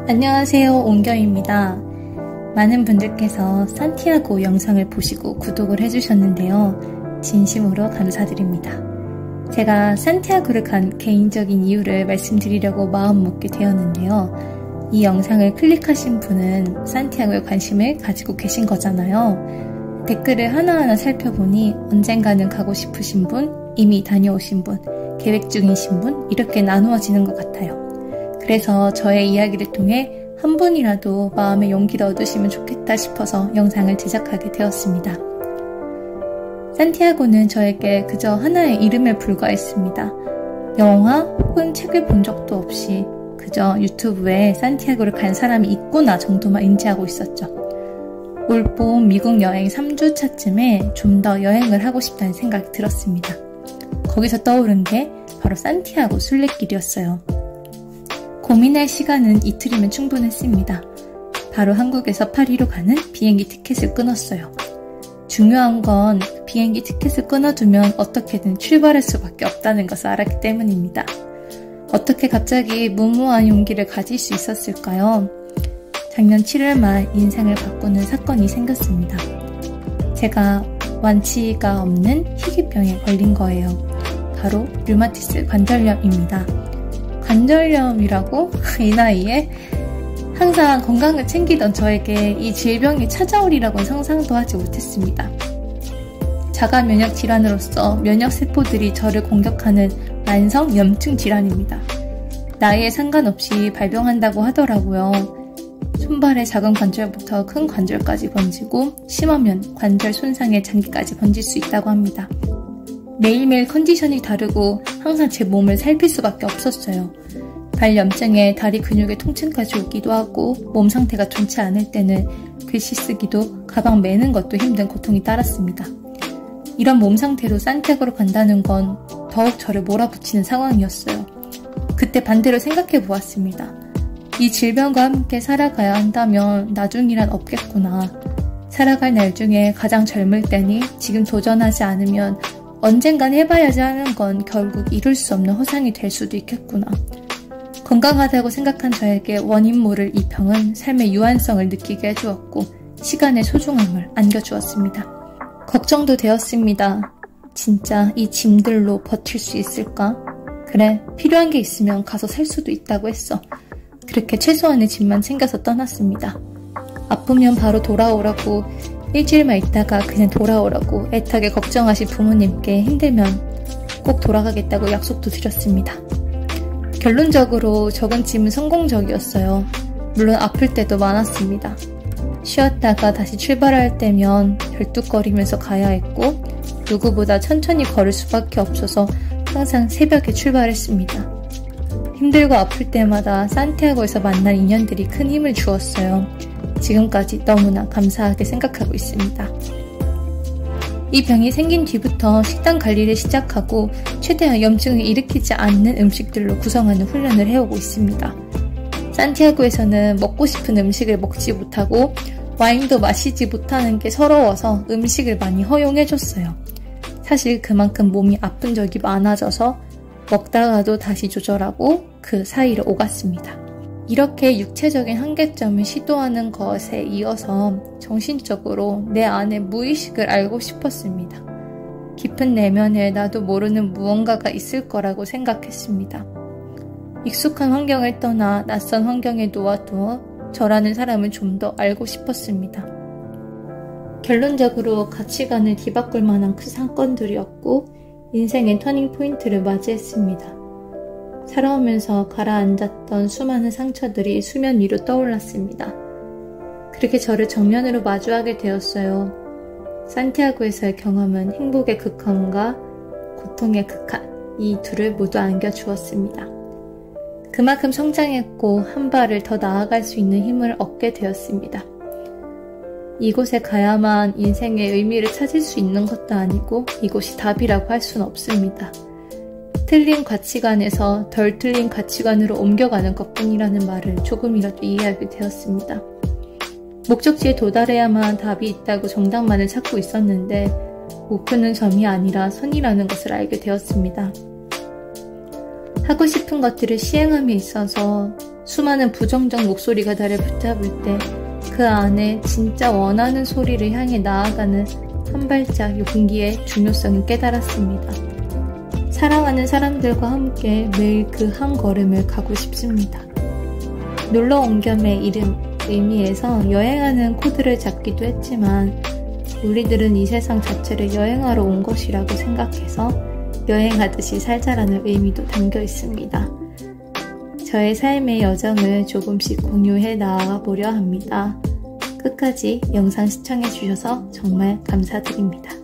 안녕하세요, 옹경입니다. 많은 분들께서 산티아고 영상을 보시고 구독을 해주셨는데요. 진심으로 감사드립니다. 제가 산티아고를 간 개인적인 이유를 말씀드리려고 마음먹게 되었는데요. 이 영상을 클릭하신 분은 산티아고에 관심을 가지고 계신 거잖아요. 댓글을 하나하나 살펴보니 언젠가는 가고 싶으신 분, 이미 다녀오신 분, 계획 중이신 분 이렇게 나누어지는 것 같아요. 그래서 저의 이야기를 통해 한 분이라도 마음의 용기를 얻으시면 좋겠다 싶어서 영상을 제작하게 되었습니다. 산티아고는 저에게 그저 하나의 이름에 불과했습니다. 영화 혹은 책을 본 적도 없이 그저 유튜브에 산티아고를 간 사람이 있구나 정도만 인지하고 있었죠. 올봄 미국 여행 3주 차쯤에 좀 더 여행을 하고 싶다는 생각이 들었습니다. 거기서 떠오른 게 바로 산티아고 순례길이었어요. 고민할 시간은 이틀이면 충분했습니다. 바로 한국에서 파리로 가는 비행기 티켓을 끊었어요. 중요한 건 비행기 티켓을 끊어두면 어떻게든 출발할 수밖에 없다는 것을 알았기 때문입니다. 어떻게 갑자기 무모한 용기를 가질 수 있었을까요? 작년 7월 말 인생을 바꾸는 사건이 생겼습니다. 제가 완치가 없는 희귀병에 걸린 거예요. 바로 류마티스 관절염입니다. 관절염이라고? 이 나이에? 항상 건강을 챙기던 저에게 이 질병이 찾아오리라고는 상상도 하지 못했습니다. 자가 면역 질환으로서 면역세포들이 저를 공격하는 만성 염증 질환입니다. 나이에 상관없이 발병한다고 하더라고요. 손발의 작은 관절부터 큰 관절까지 번지고 심하면 관절 손상의 장기까지 번질 수 있다고 합니다. 매일매일 컨디션이 다르고 항상 제 몸을 살필 수밖에 없었어요. 발염증에 다리 근육의 통증까지 오기도 하고 몸 상태가 좋지 않을 때는 글씨 쓰기도 가방 매는 것도 힘든 고통이 따랐습니다. 이런 몸 상태로 산티아고로 간다는 건 더욱 저를 몰아붙이는 상황이었어요. 그때 반대로 생각해 보았습니다. 이 질병과 함께 살아가야 한다면 나중이란 없겠구나. 살아갈 날 중에 가장 젊을 때니 지금 도전하지 않으면 언젠간 해봐야지 하는 건 결국 이룰 수 없는 허상이 될 수도 있겠구나. 건강하다고 생각한 저에게 원인 모를 이 병은 삶의 유한성을 느끼게 해주었고 시간의 소중함을 안겨주었습니다. 걱정도 되었습니다. 진짜 이 짐들로 버틸 수 있을까? 그래, 필요한 게 있으면 가서 살 수도 있다고 했어. 그렇게 최소한의 짐만 챙겨서 떠났습니다. 아프면 바로 돌아오라고, 일주일만 있다가 그냥 돌아오라고 애타게 걱정하신 부모님께 힘들면 꼭 돌아가겠다고 약속도 드렸습니다. 결론적으로 적은 짐은 성공적이었어요. 물론 아플 때도 많았습니다. 쉬었다가 다시 출발할 때면 덜뚝거리면서 가야 했고 누구보다 천천히 걸을 수밖에 없어서 항상 새벽에 출발했습니다. 힘들고 아플 때마다 산티아고에서 만난 인연들이 큰 힘을 주었어요. 지금까지 너무나 감사하게 생각하고 있습니다. 이 병이 생긴 뒤부터 식단 관리를 시작하고 최대한 염증을 일으키지 않는 음식들로 구성하는 훈련을 해오고 있습니다. 산티아고에서는 먹고 싶은 음식을 먹지 못하고 와인도 마시지 못하는 게 서러워서 음식을 많이 허용해줬어요. 사실 그만큼 몸이 아픈 적이 많아져서 먹다가도 다시 조절하고 그 사이를 오갔습니다. 이렇게 육체적인 한계점을 시도하는 것에 이어서 정신적으로 내 안의 무의식을 알고 싶었습니다. 깊은 내면에 나도 모르는 무언가가 있을 거라고 생각했습니다. 익숙한 환경을 떠나 낯선 환경에 놓아두어 저라는 사람을 좀 더 알고 싶었습니다. 결론적으로 가치관을 뒤바꿀 만한 큰 사건들이었고 인생의 터닝 포인트를 맞이했습니다. 살아오면서 가라앉았던 수많은 상처들이 수면 위로 떠올랐습니다. 그렇게 저를 정면으로 마주하게 되었어요. 산티아고에서의 경험은 행복의 극한과 고통의 극한, 이 둘을 모두 안겨주었습니다. 그만큼 성장했고 한 발을 더 나아갈 수 있는 힘을 얻게 되었습니다. 이곳에 가야만 인생의 의미를 찾을 수 있는 것도 아니고 이곳이 답이라고 할 수는 없습니다. 틀린 가치관에서 덜 틀린 가치관으로 옮겨가는 것뿐이라는 말을 조금이라도 이해하게 되었습니다. 목적지에 도달해야만 답이 있다고 정답만을 찾고 있었는데 목표는 점이 아니라 선이라는 것을 알게 되었습니다. 하고 싶은 것들을 시행함에 있어서 수많은 부정적 목소리가 나를 붙잡을 때 그 안에 진짜 원하는 소리를 향해 나아가는 한 발짝 용기의 중요성을 깨달았습니다. 사랑하는 사람들과 함께 매일 그 한 걸음을 가고 싶습니다. 놀러 온 겸의 이름 의미에서 여행하는 코드를 잡기도 했지만 우리들은 이 세상 자체를 여행하러 온 것이라고 생각해서 여행하듯이 살자라는 의미도 담겨 있습니다. 저의 삶의 여정을 조금씩 공유해 나아가 보려 합니다. 끝까지 영상 시청해 주셔서 정말 감사드립니다.